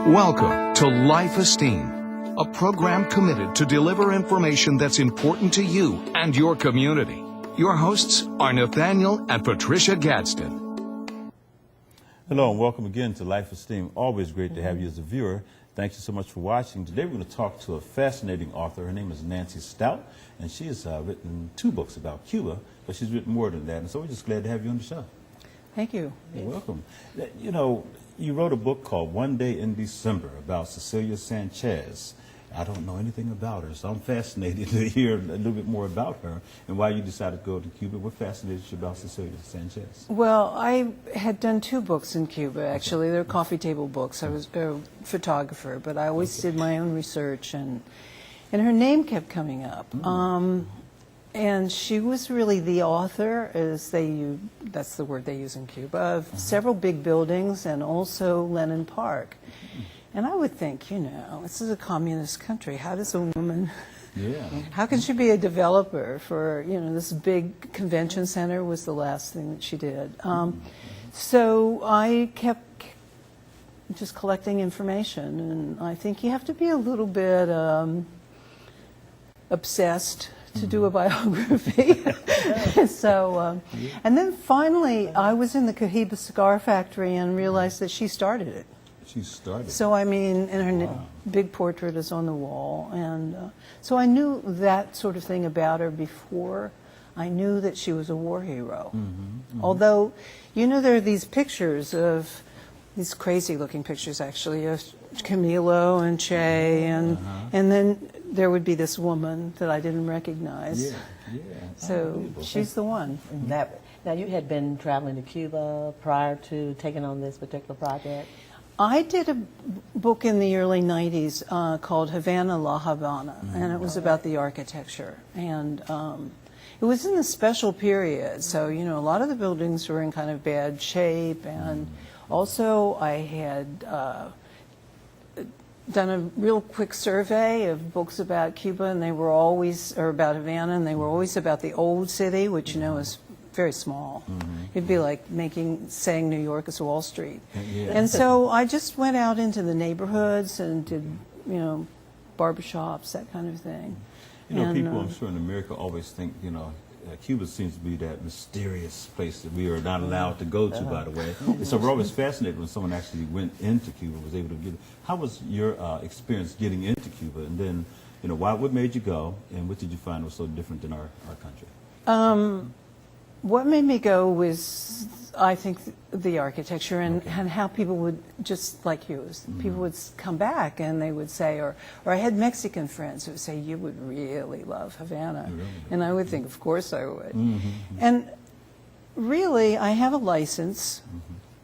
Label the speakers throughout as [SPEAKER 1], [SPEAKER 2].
[SPEAKER 1] Welcome to Life Esteem, a program committed to deliver information that's important to you and your community. Your hosts are Nathaniel and Patricia Gadsden.
[SPEAKER 2] Hello and welcome again to Life Esteem. Always great to have you as a viewer. Thank you so much for watching. Today we're going to talk to a fascinating author. Her name is Nancy Stout, and she has written 2 books about Cuba, but she's written more than that, and so we're just glad to have you on the show.
[SPEAKER 3] Thank you.
[SPEAKER 2] You're welcome. You know, you wrote a book called One Day in December about Cecilia Sanchez. I don't know anything about her, so I'm fascinated to hear a little bit more about her and why you decided to go to Cuba. What fascinated you about Cecilia Sanchez?
[SPEAKER 3] Well, I had done 2 books in Cuba, actually. They're coffee table books. I was a photographer, but I always did my own research, and her name kept coming up. And she was really the author, as that's the word they use in Cuba, of several big buildings and also Lenin Park. And I would think, you know, this is a communist country. How does a woman, how can she be a developer for, you know, this big convention center was the last thing that she did. So I kept just collecting information, and I think you have to be a little bit obsessed to do a biography. So, and then finally I was in the Cohiba cigar factory and realized that she started it.
[SPEAKER 2] She started.
[SPEAKER 3] So I mean, and her big portrait is on the wall, and so I knew that sort of thing about her before I knew that she was a war hero. Although, you know, there are these pictures of these crazy-looking pictures, actually, of Camilo and Che, and then there would be this woman that I didn't recognize. So she's the one.
[SPEAKER 4] Now, you had been traveling to Cuba prior to taking on this particular project?
[SPEAKER 3] I did a book in the early 90s called Havana, La Habana, and it was about the architecture. And it was in the special period, so, you know, a lot of the buildings were in kind of bad shape, and also I had done a real quick survey of books about Cuba, and they were always, or about Havana, and they were always about the old city, which, you know, is very small. It'd be like saying New York is Wall Street. And so I just went out into the neighborhoods and did, you know, barbershops, that kind of thing.
[SPEAKER 2] You know,
[SPEAKER 3] and,
[SPEAKER 2] people, I'm sure in America always think, you know, Cuba seems to be that mysterious place that we are not allowed to go to, by the way. And so we're always fascinated when someone actually went into Cuba, was able to get. How was your experience getting into Cuba? And then, you know, what made you go, and what did you find was so different than our country?
[SPEAKER 3] What made me go was, I think, the architecture and how people would, just like you, people would come back and they would say, or I had Mexican friends who would say, you would really love Havana. And I would think, of course I would. And really, I have a license.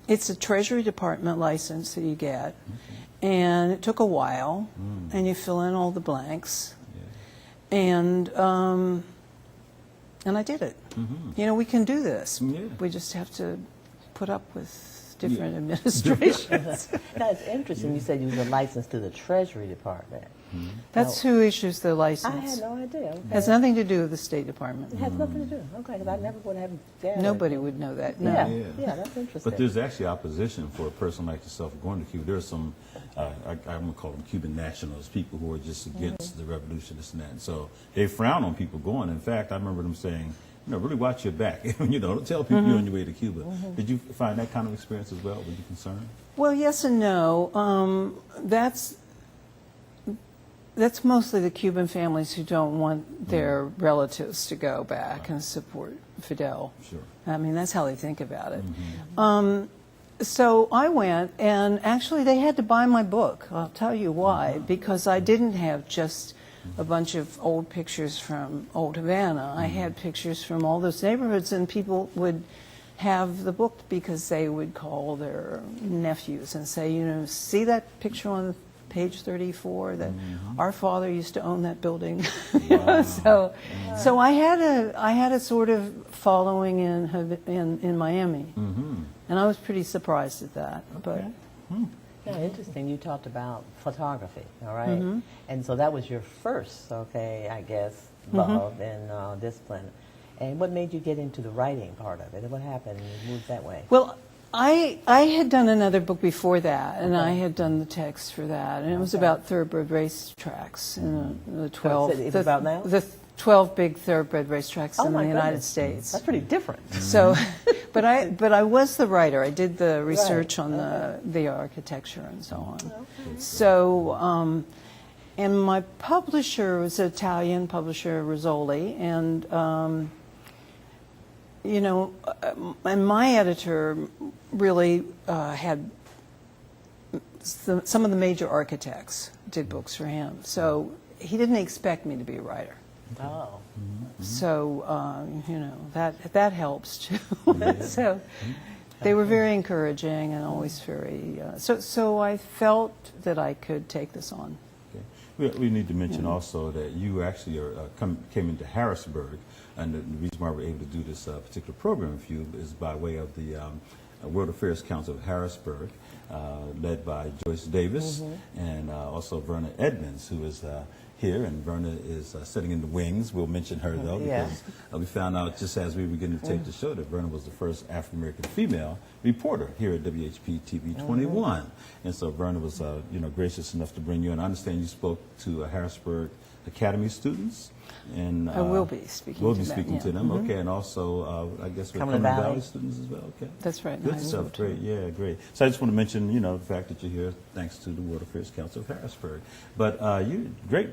[SPEAKER 3] It's a Treasury Department license that you get. And it took a while, and you fill in all the blanks. And I did it. You know, we can do this. We just have to put up with different administrations.
[SPEAKER 4] That's interesting. You said you was a license to the Treasury Department.
[SPEAKER 3] That's who issues the license.
[SPEAKER 4] I had no idea. Okay.
[SPEAKER 3] It has nothing to do with the State Department.
[SPEAKER 4] It has nothing to do. Okay, because I never would have gathered.
[SPEAKER 3] Nobody would know that. No.
[SPEAKER 4] Yeah, that's interesting.
[SPEAKER 2] But there's actually opposition for a person like yourself going to Cuba. There's some, I'm going to call them Cuban nationals, people who are just against the revolution, this and that. And so they frown on people going. In fact, I remember them saying, you know, really watch your back. You know, don't tell people you're on your way to Cuba. Did you find that kind of experience as well? Were you concerned?
[SPEAKER 3] Well, yes and no. That's mostly the Cuban families who don't want their relatives to go back and support Fidel.
[SPEAKER 2] Sure.
[SPEAKER 3] I mean, that's how they think about it. So I went, and actually they had to buy my book. I'll tell you why. Because I didn't have just a bunch of old pictures from old Havana. I had pictures from all those neighborhoods, and people would have the book because they would call their nephews and say, you know, see that picture on page 34 that our father used to own that building. So I had a sort of following in Miami, and I was pretty surprised at that. But
[SPEAKER 4] yeah, interesting. You talked about photography, all right? And so that was your first, I guess, love and discipline. And what made you get into the writing part of it? What happened? You moved that way?
[SPEAKER 3] Well, I had done another book before that, and I had done the text for that, and it was about thoroughbred racetracks in the 12.
[SPEAKER 4] It's about now?
[SPEAKER 3] The 12 big thoroughbred racetracks
[SPEAKER 4] Oh
[SPEAKER 3] in the
[SPEAKER 4] my
[SPEAKER 3] United
[SPEAKER 4] goodness.
[SPEAKER 3] States.
[SPEAKER 4] That's pretty different.
[SPEAKER 3] So, but I was the writer. I did the research
[SPEAKER 4] Right.
[SPEAKER 3] on the architecture and so on.
[SPEAKER 4] Okay.
[SPEAKER 3] So, and my publisher was an Italian publisher, Rizzoli, and you know, and my editor really had some of the major architects did books for him. So he didn't expect me to be a writer.
[SPEAKER 4] Oh.
[SPEAKER 3] So you know, that helps too. So they were very encouraging and always very. So I felt that I could take this on.
[SPEAKER 2] Okay. We need to mention also that you actually came into Harrisburg, and the reason why we're able to do this particular program with you is by way of the World Affairs Council of Harrisburg, led by Joyce Davis and also Verna Edmonds, who is here, and Verna is sitting in the wings. We'll mention her, though, because we found out just as we were beginning to tape the show that Verna was the first African-American female reporter here at WHP TV 21. And so Verna was, you know, gracious enough to bring you in. I understand you spoke to Harrisburg Academy students. And
[SPEAKER 3] I will be speaking
[SPEAKER 2] we'll
[SPEAKER 3] to
[SPEAKER 2] be
[SPEAKER 3] them,
[SPEAKER 2] speaking
[SPEAKER 3] yeah.
[SPEAKER 2] to them, okay, and also I guess with
[SPEAKER 4] Cumberland
[SPEAKER 2] Cumberland Valley
[SPEAKER 4] Valley
[SPEAKER 2] students as well, okay.
[SPEAKER 3] That's right.
[SPEAKER 2] Good
[SPEAKER 3] I
[SPEAKER 2] stuff,
[SPEAKER 3] moved.
[SPEAKER 2] great, yeah, great. So I just want to mention, you know, the fact that you're here thanks to the World Affairs Council of Harrisburg. But you great,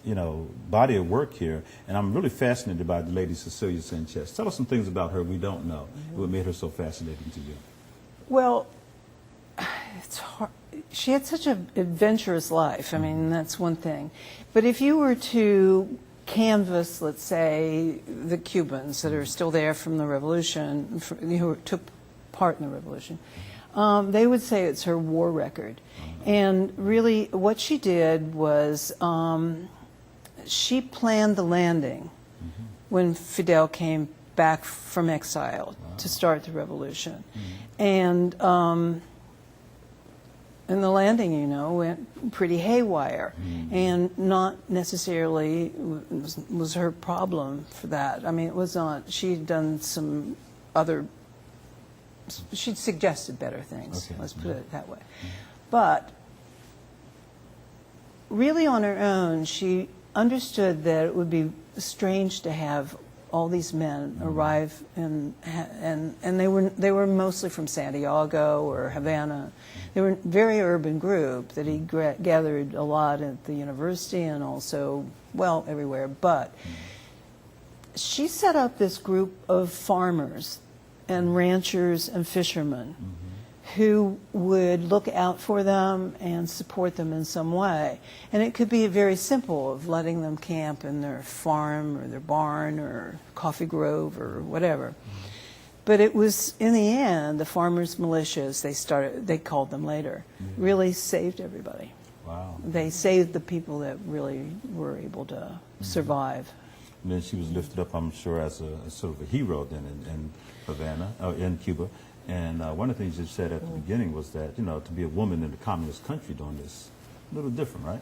[SPEAKER 2] you know, body of work here, and I'm really fascinated by the lady Cecilia Sanchez. Tell us some things about her we don't know. What made her so fascinating to you?
[SPEAKER 3] Well, it's hard. She had such an adventurous life. I mean, that's one thing. But if you were to canvass, let's say, the Cubans that are still there from the revolution, who took part in the revolution, they would say it's her war record. And really, what she did was she planned the landing when Fidel came back from exile to start the revolution. And the landing, you know, went pretty haywire, and not necessarily was her problem for that. I mean, it was not. She'd done some other. She'd suggested better things.
[SPEAKER 2] Okay.
[SPEAKER 3] Let's put it that way. But really, on her own, she understood that it would be strange to have all these men arrive, and they were mostly from Santiago or Havana. They were a very urban group that he gathered a lot at the university and also, well, everywhere. But she set up this group of farmers and ranchers and fishermen who would look out for them and support them in some way. And it could be very simple, of letting them camp in their farm or their barn or coffee grove or whatever. But it was, in the end, the farmers' militias, they called them later, really saved everybody.
[SPEAKER 2] Wow.
[SPEAKER 3] They saved the people that really were able to survive.
[SPEAKER 2] And then she was lifted up, I'm sure, as a sort of a hero then in Havana, in Cuba. And one of the things you said at the beginning was that, you know, to be a woman in a communist country doing this, a little different, right?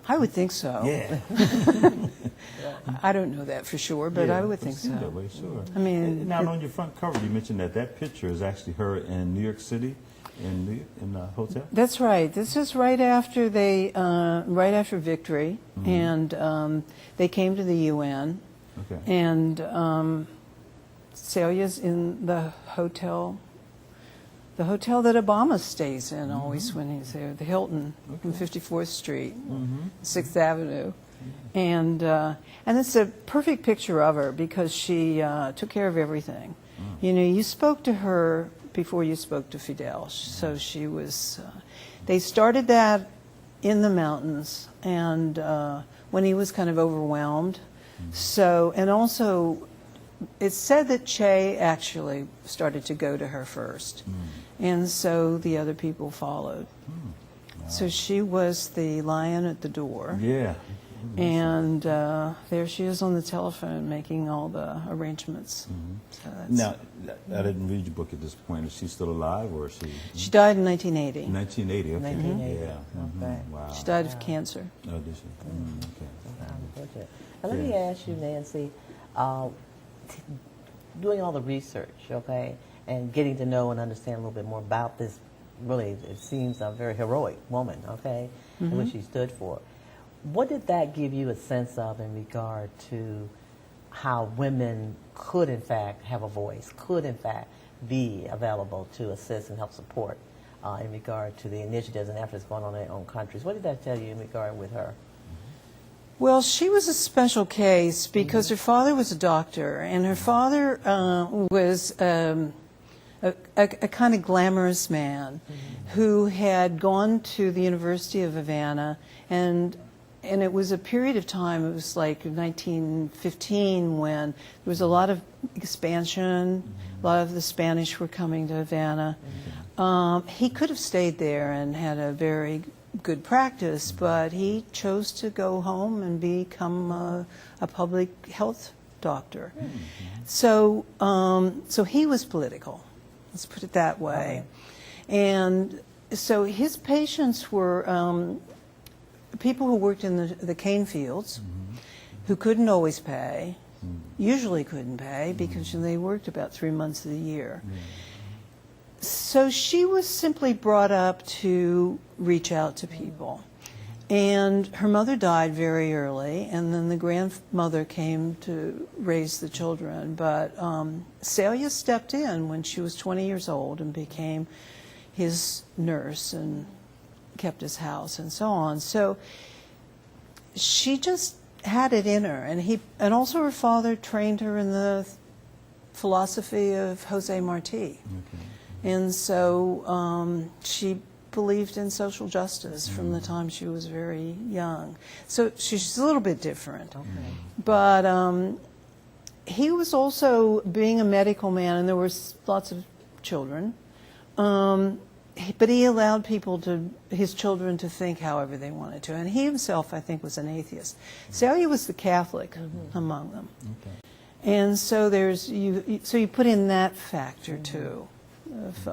[SPEAKER 3] I would think so.
[SPEAKER 2] Yeah.
[SPEAKER 3] I don't know that for sure, but I would think so.
[SPEAKER 2] That way, sure.
[SPEAKER 3] I mean,
[SPEAKER 2] now on your front cover, you mentioned that picture is actually her in New York City, in the hotel.
[SPEAKER 3] That's right. This is right after right after victory, and they came to the UN,
[SPEAKER 2] Okay.
[SPEAKER 3] and Celia's in the hotel that Obama stays in always when he's there, the Hilton on 54th Street, 6th Avenue. And it's a perfect picture of her because she took care of everything. You know, you spoke to her before you spoke to Fidel. So she was, they started that in the mountains, and when he was kind of overwhelmed. So, and also, it's said that Che actually started to go to her first. And so the other people followed.
[SPEAKER 2] Wow.
[SPEAKER 3] So she was the lion at the door.
[SPEAKER 2] Yeah.
[SPEAKER 3] And there she is on the telephone making all the arrangements. So that's,
[SPEAKER 2] Now, I didn't read your book at this point. Is she still alive, or is she?
[SPEAKER 3] she died in 1980.
[SPEAKER 2] 1980. Okay.
[SPEAKER 4] 1980.
[SPEAKER 2] Yeah.
[SPEAKER 4] Okay.
[SPEAKER 2] Wow.
[SPEAKER 3] She died of cancer.
[SPEAKER 2] Oh, did she? Okay.
[SPEAKER 4] Now, let me ask you, Nancy, doing all the research, okay, and getting to know and understand a little bit more about this. Really, it seems a very heroic woman, okay, and what she stood for. What did that give you a sense of in regard to how women could, in fact, have a voice, could, in fact, be available to assist and help support in regard to the initiatives and efforts going on in their own countries? What did that tell you in regard with her?
[SPEAKER 3] Well, she was a special case because her father was a doctor, and her father was a kind of glamorous man who had gone to the University of Havana, and it was a period of time, it was like 1915, when there was a lot of expansion, a lot of the Spanish were coming to Havana. He could have stayed there and had a very good practice, but he chose to go home and become a public health doctor. So he was political. Let's put it that way. And so his patients were people who worked in the cane fields, who couldn't always pay, usually couldn't pay because they worked about 3 months of the year. So she was simply brought up to reach out to people. And her mother died very early, and then the grandmother came to raise the children. But Celia stepped in when she was 20 years old and became his nurse and kept his house and so on. So she just had it in her. And also her father trained her in the philosophy of Jose Marti. And so she believed in social justice from the time she was very young. So she's a little bit different. But he was also, being a medical man, and there were lots of children, but he allowed his children to think however they wanted to. And he himself, I think, was an atheist. Celia was the Catholic among them. And so so you put in that factor too of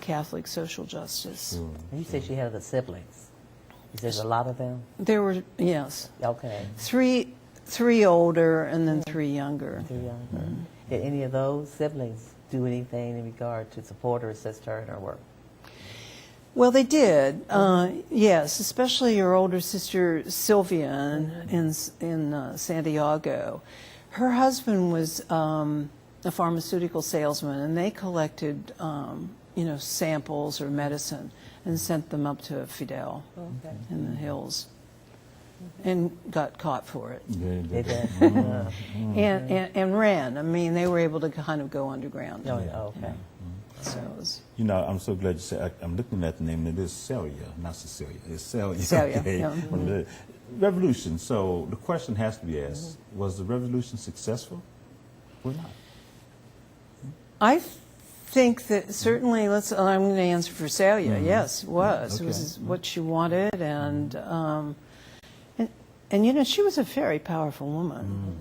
[SPEAKER 3] Catholic social justice.
[SPEAKER 4] And you said she had the siblings. You said a lot of them?
[SPEAKER 3] There were, yes.
[SPEAKER 4] Okay.
[SPEAKER 3] Three older and then 3 younger.
[SPEAKER 4] 3 younger. Did any of those siblings do anything in regard to support or assist her in her work?
[SPEAKER 3] Well, they did, yes, especially your older sister Sylvia in Santiago. Her husband was a pharmaceutical salesman, and they collected samples or medicine and sent them up to Fidel in the hills, and got caught for it.
[SPEAKER 4] They did.
[SPEAKER 3] And ran. I mean, they were able to kind of go underground.
[SPEAKER 4] Okay.
[SPEAKER 3] So it was,
[SPEAKER 2] I'm so glad you said. I'm looking at the name. It is Celia, not Cecilia. It's Celia.
[SPEAKER 3] Celia,
[SPEAKER 2] Okay.
[SPEAKER 3] yeah.
[SPEAKER 2] Revolution. So the question has to be asked: was the revolution successful or not?
[SPEAKER 3] I think that certainly, I'm going to answer for Celia. Yes, it was.
[SPEAKER 2] Okay.
[SPEAKER 3] It was what she wanted, and she was a very powerful woman.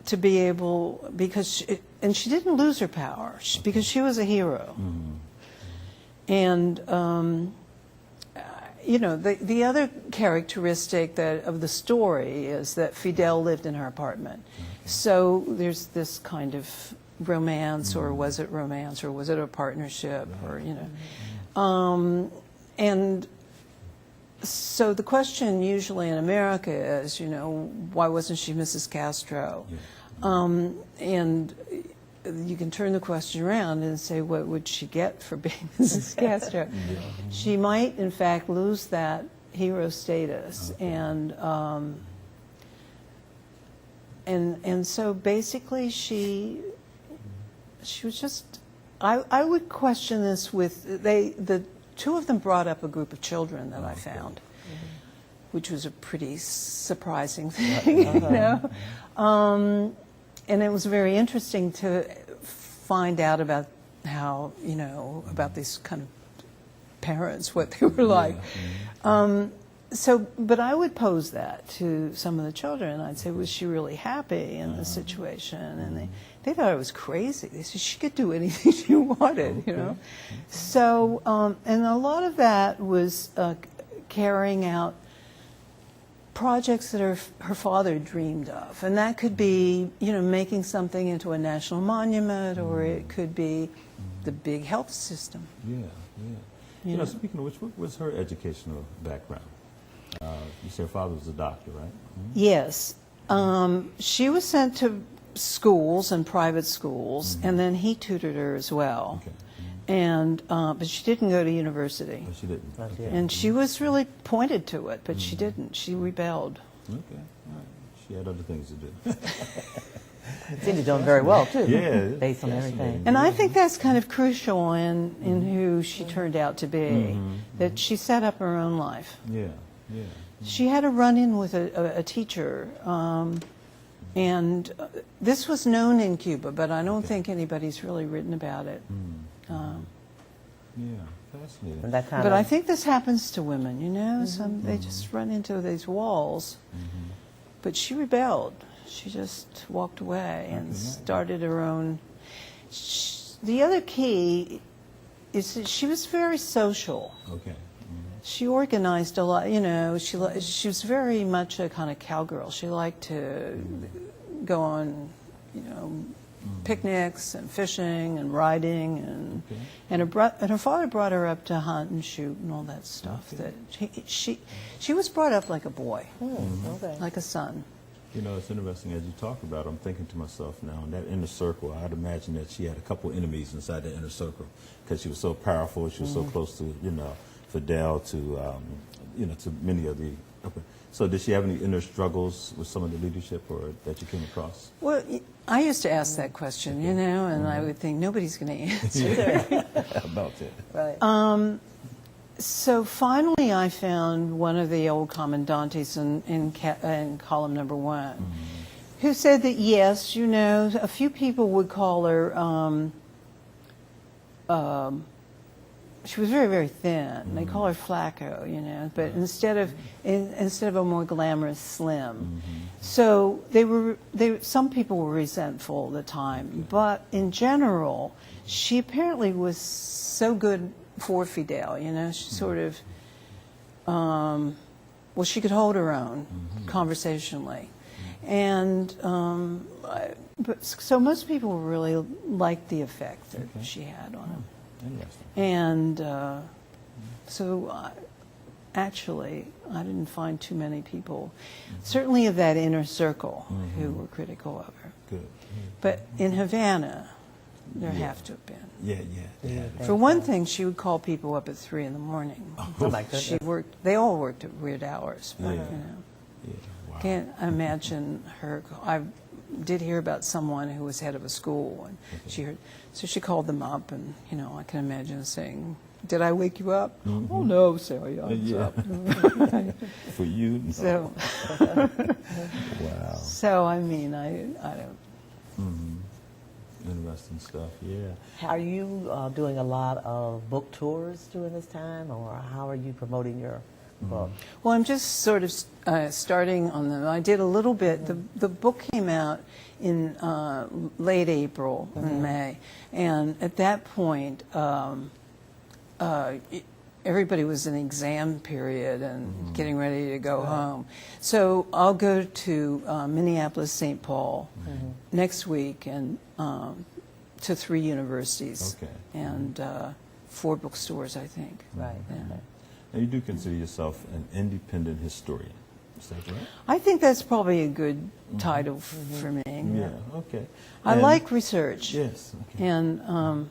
[SPEAKER 3] To be able, because she didn't lose her power because she was a hero. And the other characteristic of the story is that Fidel lived in her apartment. So there's this kind of romance, or was it romance, or was it a partnership, or and so the question usually in America is, why wasn't she Mrs. Castro? And you can turn the question around and say, what would she get for being Mrs. Castro? She might, in fact, lose that hero status, and so basically she was just. I would question this with the two of them brought up a group of children that I found, which was a pretty surprising thing, and it was very interesting to find out about how, about these kind of parents, what they were like. But I would pose that to some of the children. I'd say, was she really happy in the situation? And they thought I was crazy. They said she could do anything she wanted, So, and a lot of that was carrying out projects that her father dreamed of. And that could be, making something into a national monument, or it could be the big health system.
[SPEAKER 2] Yeah, yeah. Speaking of which, what was her educational background? You said her father was a doctor, right? Mm-hmm.
[SPEAKER 3] Yes. She was sent to schools and private schools, and then he tutored her as well.
[SPEAKER 2] Okay.
[SPEAKER 3] And but she didn't go to university.
[SPEAKER 2] Oh, she didn't. Okay.
[SPEAKER 3] And she was really pointed to it, but she didn't. She rebelled.
[SPEAKER 2] Okay. All right. She had other things to do.
[SPEAKER 4] Seemed to be doing very well, too.
[SPEAKER 2] Yeah.
[SPEAKER 4] Based on everything.
[SPEAKER 3] And I think that's kind of crucial in who she turned out to be, that she set up her own life.
[SPEAKER 2] Yeah, yeah.
[SPEAKER 3] She had a run-in with a teacher, and this was known in Cuba, but I don't think anybody's really written about it.
[SPEAKER 2] Yeah, fascinating.
[SPEAKER 4] And that kind
[SPEAKER 3] But
[SPEAKER 4] of,
[SPEAKER 3] I think this happens to women, they just run into these walls. But she rebelled. She just walked away and started her own. The other key is that she was very social.
[SPEAKER 2] Okay.
[SPEAKER 3] She organized a lot, she was very much a kind of cowgirl. She liked to go on, picnics and fishing and riding, and her father brought her up to hunt and shoot and all that stuff. That she was brought up like a boy, like a son.
[SPEAKER 2] It's interesting as you talk about it, I'm thinking to myself now, in that inner circle, I'd imagine that she had a couple enemies inside that inner circle because she was so powerful, she was so close to, Fidel, to, to many of the... So did she have any inner struggles with some of the leadership or that you came across?
[SPEAKER 3] Well, I used to ask that question, and I would think nobody's going to answer.
[SPEAKER 2] About that.
[SPEAKER 4] right.
[SPEAKER 3] So finally I found one of the old commandantes in column number 1 who said that, yes, a few people would call her, she was very, very thin. They call her Flacco, but instead of a more glamorous Slim. So some people were resentful at the time, but in general, she apparently was so good for Fidel, she sort of, she could hold her own conversationally. And so most people really liked the effect that she had on them.
[SPEAKER 2] Interesting.
[SPEAKER 3] And so actually, I didn't find too many people, certainly of that inner circle, who were critical of her.
[SPEAKER 2] Good.
[SPEAKER 3] But in Havana, there have to have been.
[SPEAKER 2] Yeah.
[SPEAKER 3] For one thing, she would call people up at 3 in the morning.
[SPEAKER 4] Oh, my goodness.
[SPEAKER 3] She worked. They all worked at weird hours. But,
[SPEAKER 2] Yeah. Wow.
[SPEAKER 3] Can't imagine her. I did hear about someone who was head of a school, and she heard. So she called them up, and I can imagine saying, "Did I wake you up?" "Oh no, Sally, I was up."
[SPEAKER 2] For you? No.
[SPEAKER 3] So.
[SPEAKER 2] Wow.
[SPEAKER 3] So I mean, I don't.
[SPEAKER 2] Interesting stuff, yeah.
[SPEAKER 4] Are you doing a lot of book tours during this time, or how are you promoting your book?
[SPEAKER 3] Well, I'm just sort of starting on them. I did a little bit. The book came out in late April and May, and at that point, everybody was in exam period and getting ready to go home. So I'll go to Minneapolis, St. Paul next week, and to 3 universities and 4 bookstores, I think.
[SPEAKER 4] Right.
[SPEAKER 3] Yeah.
[SPEAKER 4] Okay.
[SPEAKER 2] Now, you do consider yourself an independent historian. Is that right?
[SPEAKER 3] I think that's probably a good title for me.
[SPEAKER 2] Yeah, okay.
[SPEAKER 3] I
[SPEAKER 2] And-
[SPEAKER 3] like research.
[SPEAKER 2] Yes, okay.
[SPEAKER 3] And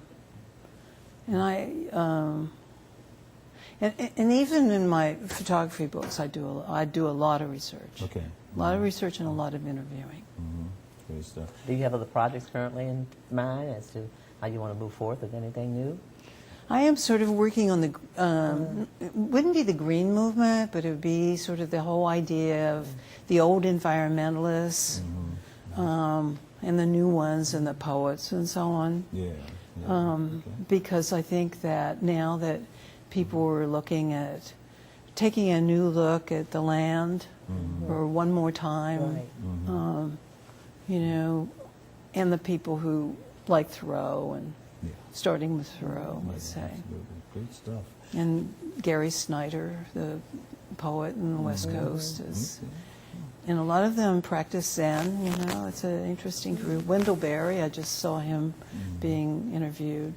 [SPEAKER 3] even in my photography books, I do a lot of research.
[SPEAKER 2] Okay.
[SPEAKER 3] A lot of research and a lot of interviewing.
[SPEAKER 2] Great stuff.
[SPEAKER 4] Do you have other projects currently in mind as to how you want to move forward with anything new?
[SPEAKER 3] I am sort of working on the, it wouldn't be the green movement, but it would be sort of the whole idea of the old environmentalists and the new ones and the poets and so on.
[SPEAKER 2] Yeah.
[SPEAKER 3] Because I think that now that people are looking at taking a new look at the land or one more time,
[SPEAKER 4] Right.
[SPEAKER 3] and the people who like Thoreau and
[SPEAKER 2] Yeah.
[SPEAKER 3] starting with Thoreau, let's say.
[SPEAKER 2] Absolutely. Great stuff.
[SPEAKER 3] And Gary Snyder, the poet in the West Coast. And a lot of them practice Zen, you know, it's an interesting group. Wendell Berry, I just saw him being interviewed.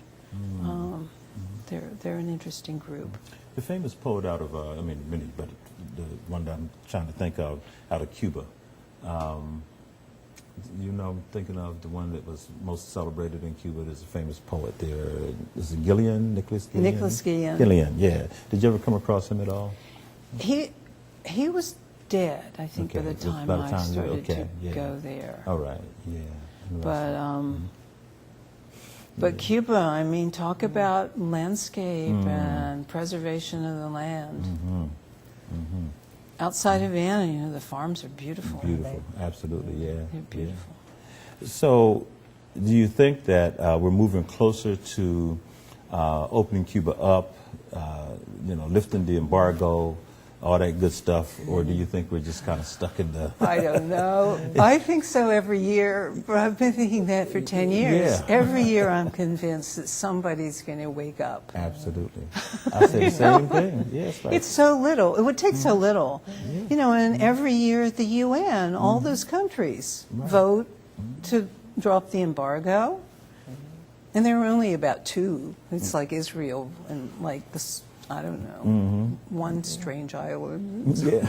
[SPEAKER 3] They're an interesting group.
[SPEAKER 2] The famous poet out of, I mean, many, but the one that I'm trying to think of, out of Cuba. You know, I'm thinking of the one that was most celebrated in Cuba. There's a famous poet there. Is it Gillian? Nicholas Gillian?
[SPEAKER 3] Nicholas Gillian.
[SPEAKER 2] Gillian, yeah. Did you ever come across him at all?
[SPEAKER 3] He was dead, I think, by the time
[SPEAKER 2] by the
[SPEAKER 3] I
[SPEAKER 2] time
[SPEAKER 3] started to
[SPEAKER 2] yeah.
[SPEAKER 3] go there.
[SPEAKER 2] All right, yeah.
[SPEAKER 3] But Cuba, I mean, talk about landscape and preservation of the land. Outside Havana, you know, the farms are beautiful.
[SPEAKER 2] Beautiful, absolutely, yeah.
[SPEAKER 3] They're beautiful.
[SPEAKER 2] Yeah. So, do you think that we're moving closer to opening Cuba up, you know, lifting the embargo, all that good stuff, or do you think we're just kind of stuck in the...
[SPEAKER 3] I don't know. I think so every year, but I've been thinking that for 10 years.
[SPEAKER 2] Yeah.
[SPEAKER 3] Every year I'm convinced that somebody's going to wake up.
[SPEAKER 2] Absolutely. I say the same thing. Yes, right.
[SPEAKER 3] It's so little. It would take so little. You know, and every year at the UN, all those countries vote to drop the embargo. And there are only about 2. It's like Israel and like this, I don't know, one strange island.
[SPEAKER 2] Yeah.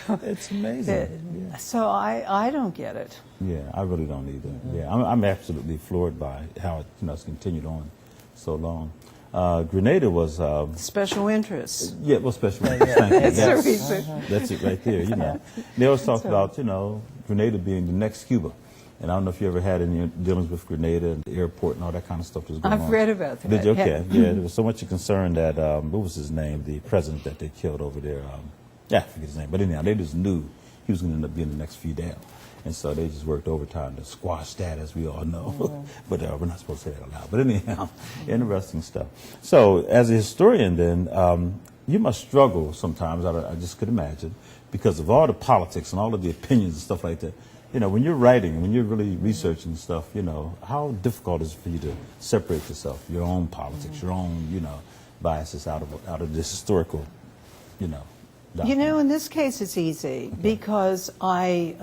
[SPEAKER 2] It's amazing. Yeah.
[SPEAKER 3] So I don't get it.
[SPEAKER 2] Yeah, I really don't either. Yeah, I'm absolutely floored by how it, you know, it's continued on so long. Grenada was...
[SPEAKER 3] Special interest.
[SPEAKER 2] Yeah, well, special interest. Thank you.
[SPEAKER 3] That's the reason.
[SPEAKER 2] That's it right there, you know. They always talk about, you know, Grenada being the next Cuba. And I don't know if you ever had any dealings with Grenada and the airport and all that kind of stuff that was going on.
[SPEAKER 3] I've read about that.
[SPEAKER 2] Did you? Okay. Yeah, there was so much concern that, what was his name, the president that they killed over there? I forget his name. But anyhow, they just knew he was going to end up being the next Fidel. And so they just worked overtime to squash that, as we all know. But we're not supposed to say that out loud. But anyhow, interesting stuff. So as a historian then, you must struggle sometimes, I just could imagine, because of all the politics and all of the opinions and stuff like that. You know, when you're writing, when you're really researching stuff, you know, how difficult is it for you to separate yourself, your own politics, your own, you know, biases out of this historical, you know, document?
[SPEAKER 3] You know, in this case it's easy because I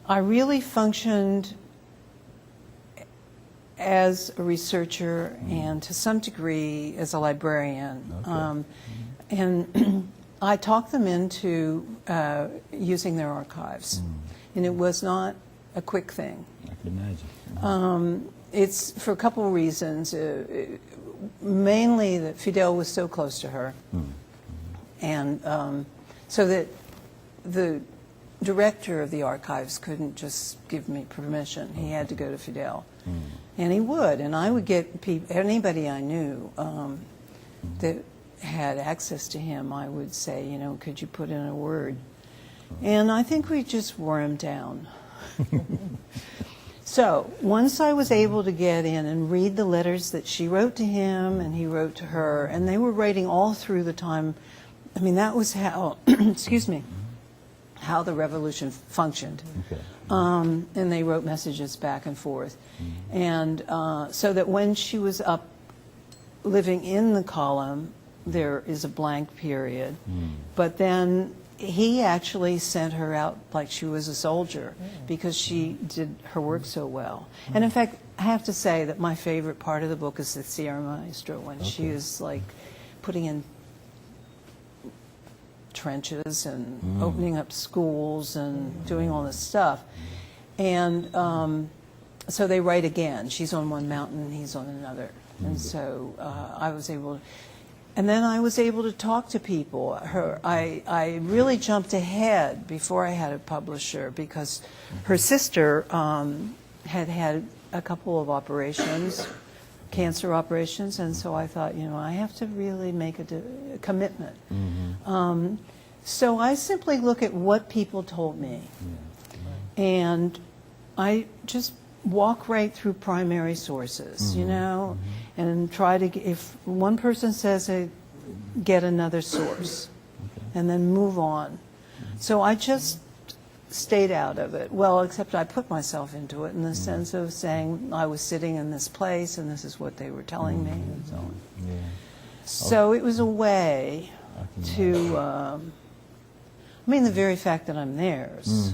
[SPEAKER 3] really functioned as a researcher and to some degree as a librarian. And I talked them into using their archives. And it was not a quick thing.
[SPEAKER 2] I can imagine.
[SPEAKER 3] It's for a couple of reasons. Mainly that Fidel was so close to her. And so that the director of the archives couldn't just give me permission. He had to go to Fidel. And he would. And I would get anybody I knew that had access to him, I would say, you know, could you put in a word? And I think we just wore him down. So once I was able to get in and read the letters that she wrote to him and he wrote to her, and they were writing all through the time, I mean, that was how, excuse me, how the revolution functioned. And they wrote messages back and forth. And so that when she was up living in the column, there is a blank period. But then he actually sent her out like she was a soldier because she did her work so well. And in fact, I have to say that my favorite part of the book is the Sierra Maestra, when she is like putting in trenches and opening up schools and doing all this stuff. And so they write again. She's on one mountain, he's on another. And so I was able to... And then I was able to talk to people. I really jumped ahead before I had a publisher because her sister had had a couple of operations, cancer operations, and so I thought, you know, I have to really make a commitment. So I simply look at what people told me, and I just walk right through primary sources, you know, and try to, if one person says it, get another source, and then move on. So I just stayed out of it. Well, except I put myself into it in the sense of saying I was sitting in this place, and this is what they were telling me, and so on. So it was a way to, I mean, the very fact that I'm theirs.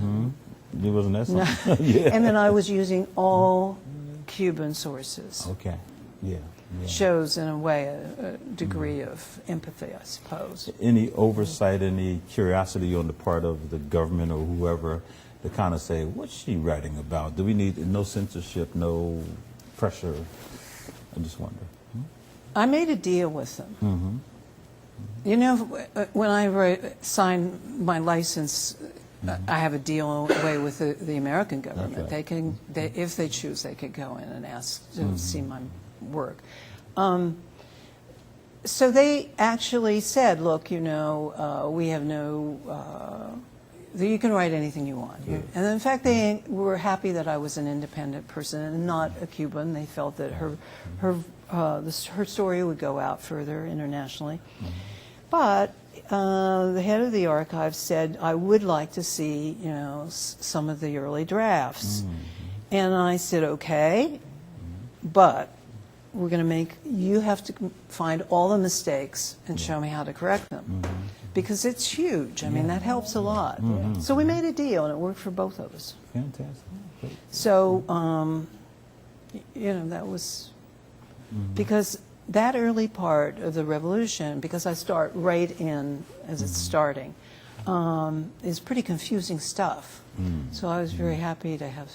[SPEAKER 2] It wasn't that something? Yeah.
[SPEAKER 3] And then I was using all Cuban sources.
[SPEAKER 2] Okay. Yeah.
[SPEAKER 3] Shows, in a way, a degree of empathy, I suppose.
[SPEAKER 2] Any oversight, any curiosity on the part of the government or whoever to kind of say, what's she writing about? Do we need no censorship, no pressure? I just wonder.
[SPEAKER 3] I made a deal with them. You know, when I signed my license, I have a deal away with the American government.
[SPEAKER 2] Right.
[SPEAKER 3] If they choose, they could go in and ask to see my work. So they actually said, look, you know, we have no, you can write anything you want. And in fact, they were happy that I was an independent person and not a Cuban. They felt that her story would go out further internationally. But the head of the archive said, I would like to see, you know, some of the early drafts. And I said, okay, but we're going to you have to find all the mistakes and show me how to correct them. Because it's huge. I mean, that helps a lot. So we made a deal, and it worked for both of us.
[SPEAKER 2] Fantastic. Great.
[SPEAKER 3] So, you know, that was, because that early part of the revolution, because I start right in as it's starting, is pretty confusing stuff. So I was very happy to have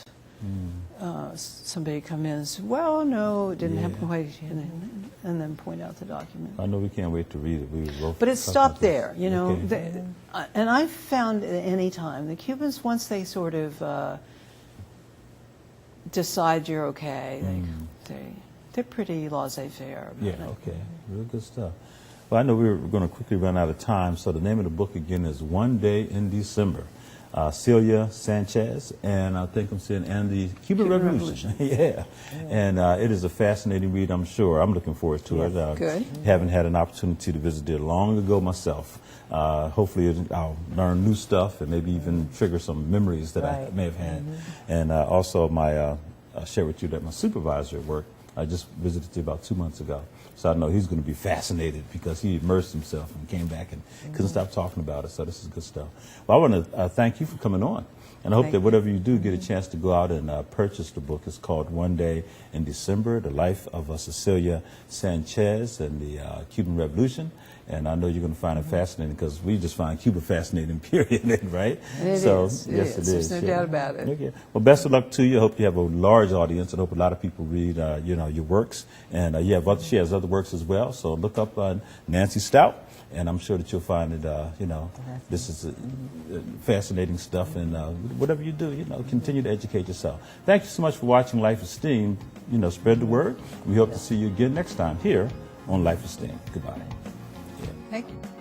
[SPEAKER 3] somebody come in and say, well, no, it didn't happen quite, and then point out the document.
[SPEAKER 2] I know we can't wait to read it. We both
[SPEAKER 3] But it stopped there, you know.
[SPEAKER 2] Okay.
[SPEAKER 3] And I found at any time, the Cubans, once they sort of decide you're okay, they're pretty laissez-faire about it.
[SPEAKER 2] Okay. Real good stuff. Well, I know we're going to quickly run out of time, so the name of the book again is One Day in December. Celia Sanchez, and I think I'm saying, and the Cuban Revolution. And it is a fascinating read, I'm sure. I'm looking forward to it.
[SPEAKER 3] Good.
[SPEAKER 2] Haven't had an opportunity to visit it long ago myself. Hopefully I'll learn new stuff and maybe even trigger some memories that I may have had. And also I'll share with you that my supervisor at work, I just visited you about 2 months ago. So I know he's going to be fascinated because he immersed himself and came back and couldn't stop talking about it. So this is good stuff. Well, I want to thank you for coming on. And I hope that whatever you do, get a chance to go out and purchase the book. It's called One Day in December, The Life of Cecilia Sanchez and the Cuban Revolution. And I know you're going to find it fascinating because we just find Cuba fascinating, period, right?
[SPEAKER 3] It is. Yes, it is. There's no doubt about it.
[SPEAKER 2] Okay. Well, best of luck to you. I hope you have a large audience. I hope a lot of people read, you know, your works. And she has other works as well. So look up Nancy Stout. And I'm sure that you'll find it, you know, this is fascinating stuff. And whatever you do, you know, continue to educate yourself. Thank you so much for watching Life Esteem. You know, spread the word. We hope to see you again next time here on Life Esteem. Goodbye.
[SPEAKER 3] Thank you.